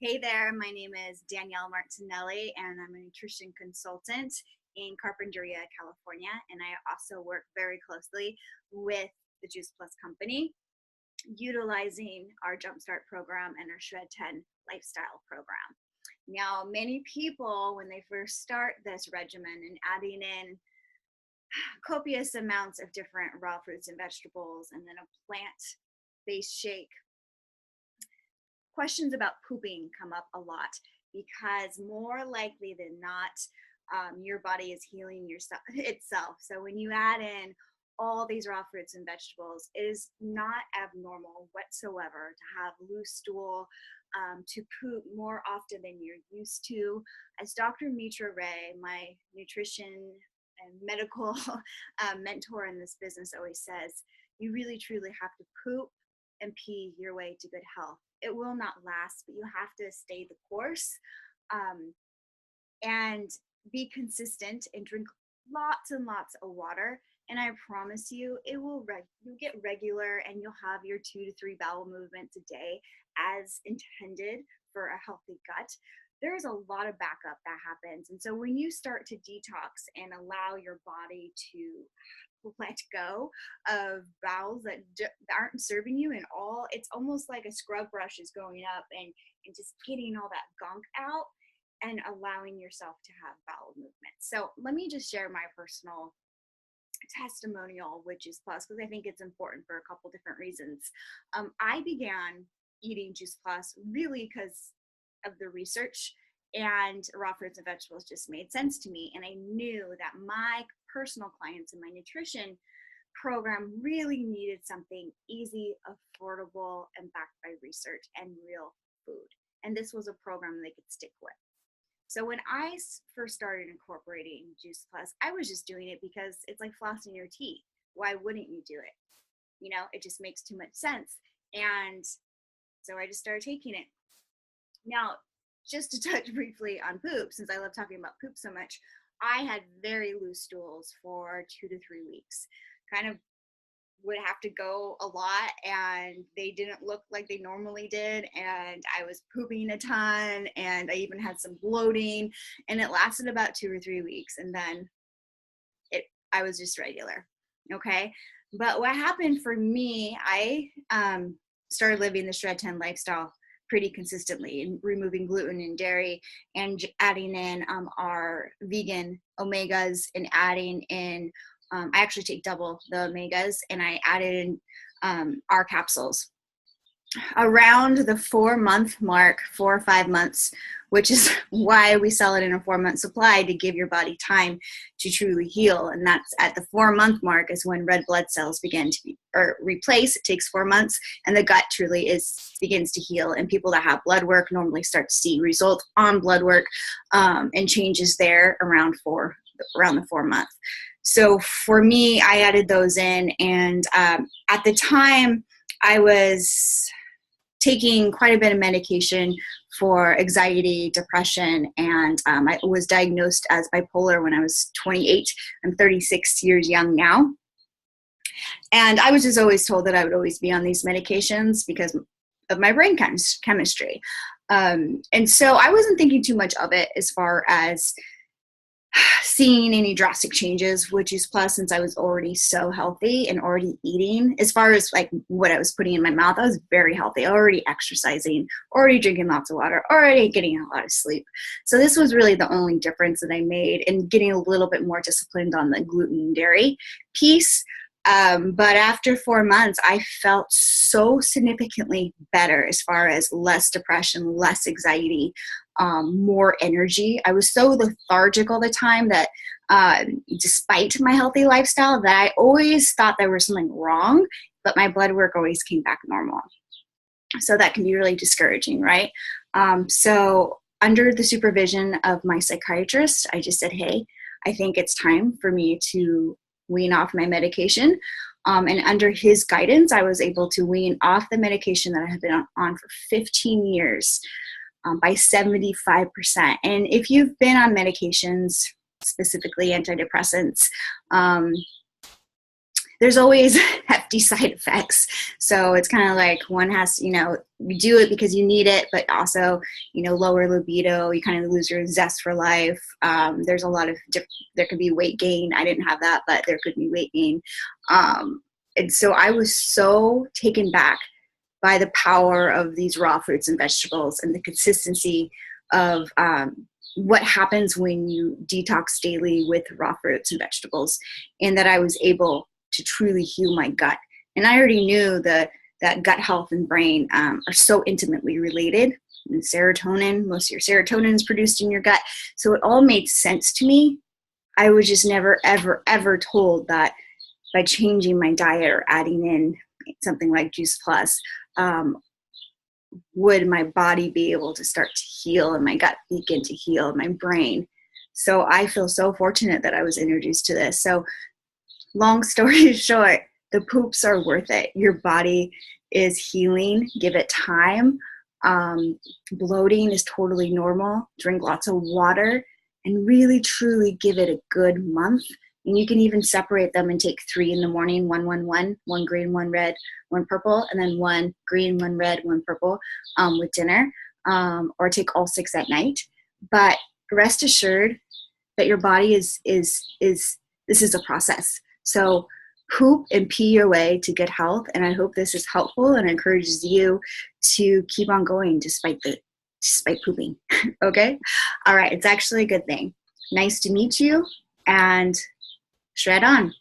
Hey there, my name is Danielle Martinelli, and I'm a nutrition consultant in Carpinteria, California. And I also work very closely with the Juice Plus company, utilizing our Jumpstart program and our Shred 10 lifestyle program. Now, many people, when they first start this regimen and adding in copious amounts of different raw fruits and vegetables and then a plant-based shake, questions about pooping come up a lot because more likely than not, your body is healing itself. So when you add in all these raw fruits and vegetables, it is not abnormal whatsoever to have loose stool, to poop more often than you're used to. As Dr. Mitra Ray, my nutrition and medical mentor in this business, always says, you really truly have to poop and pee your way to good health. It will not last, but you have to stay the course, and be consistent and drink lots and lots of water. And I promise you, you'll get regular, and you'll have your 2 to 3 bowel movements a day as intended for a healthy gut. There's a lot of backup that happens. And so when you start to detox and allow your body to let go of bowels that aren't serving you and all, it's almost like a scrub brush is going up and just getting all that gunk out and allowing yourself to have bowel movement. So let me just share my personal testimonial with Juice Plus, because I think it's important for a couple different reasons. I began eating Juice Plus really because of the research, and raw fruits and vegetables just made sense to me. And I knew that my personal clients in my nutrition program really needed something easy, affordable, and backed by research and real food. And this was a program they could stick with. So when I first started incorporating Juice Plus, I was just doing it because it's like flossing your teeth. Why wouldn't you do it? You know, it just makes too much sense. And so I just started taking it. Now, just to touch briefly on poop, since I love talking about poop so much, I had very loose stools for 2 to 3 weeks. Kind of would have to go a lot, and they didn't look like they normally did, and I was pooping a ton, and I even had some bloating, and it lasted about 2 or 3 weeks, and then I was just regular. Okay, but what happened for me, I started living the Shred 10 lifestyle pretty consistently, and removing gluten and dairy, and adding in our vegan omegas, and adding in I actually take double the omegas, and I added in our capsules around the 4-month mark, 4 or 5 months, which is why we sell it in a 4-month supply, to give your body time to truly heal. And that's at the 4-month mark is when red blood cells begin to replace. It takes 4 months, and the gut truly begins to heal. And people that have blood work normally start to see results on blood work, and changes there around the 4-month. So for me, I added those in, and at the time I was taking quite a bit of medication for anxiety, depression, and I was diagnosed as bipolar when I was 28. I'm 36 years young now. And I was just always told that I would always be on these medications because of my brain chemistry. And so I wasn't thinking too much of it as far as seeing any drastic changes with Juice Plus, since I was already so healthy and already eating. As far as like what I was putting in my mouth, I was very healthy, already exercising, already drinking lots of water, already getting a lot of sleep. So this was really the only difference that I made, and getting a little bit more disciplined on the gluten and dairy piece. But after 4 months, I felt so significantly better as far as less depression, less anxiety, more energy. I was so lethargic all the time that despite my healthy lifestyle, that I always thought there was something wrong, but my blood work always came back normal. So that can be really discouraging, right? So under the supervision of my psychiatrist, I just said, hey, I think it's time for me to wean off my medication. And under his guidance, I was able to wean off the medication that I had been on for 15 years by 75%. And if you've been on medications, specifically antidepressants, there's always hefty side effects. So it's kind of like one has, you know, you do it because you need it, but also, you know, lower libido, you kind of lose your zest for life. There's a lot of, there could be weight gain. I didn't have that, but there could be weight gain. And so I was so taken back by the power of these raw fruits and vegetables and the consistency of what happens when you detox daily with raw fruits and vegetables, and that I was able to truly heal my gut. And I already knew that gut health and brain are so intimately related. And serotonin, most of your serotonin is produced in your gut. So it all made sense to me. I was just never, ever, ever told that by changing my diet or adding in something like Juice Plus, would my body be able to start to heal and my gut begin to heal, my brain. So I feel so fortunate that I was introduced to this. So long story short, the poops are worth it. Your body is healing. Give it time. Bloating is totally normal. Drink lots of water and really, truly give it a good month. And you can even separate them and take 3 in the morning, 1 green, 1 red, 1 purple, and then 1 green, 1 red, 1 purple with dinner, or take all 6 at night. But rest assured that your body is this is a process. So poop and pee your way to good health. And I hope this is helpful and encourages you to keep on going despite pooping. Okay? All right. It's actually a good thing. Nice to meet you, and shred on.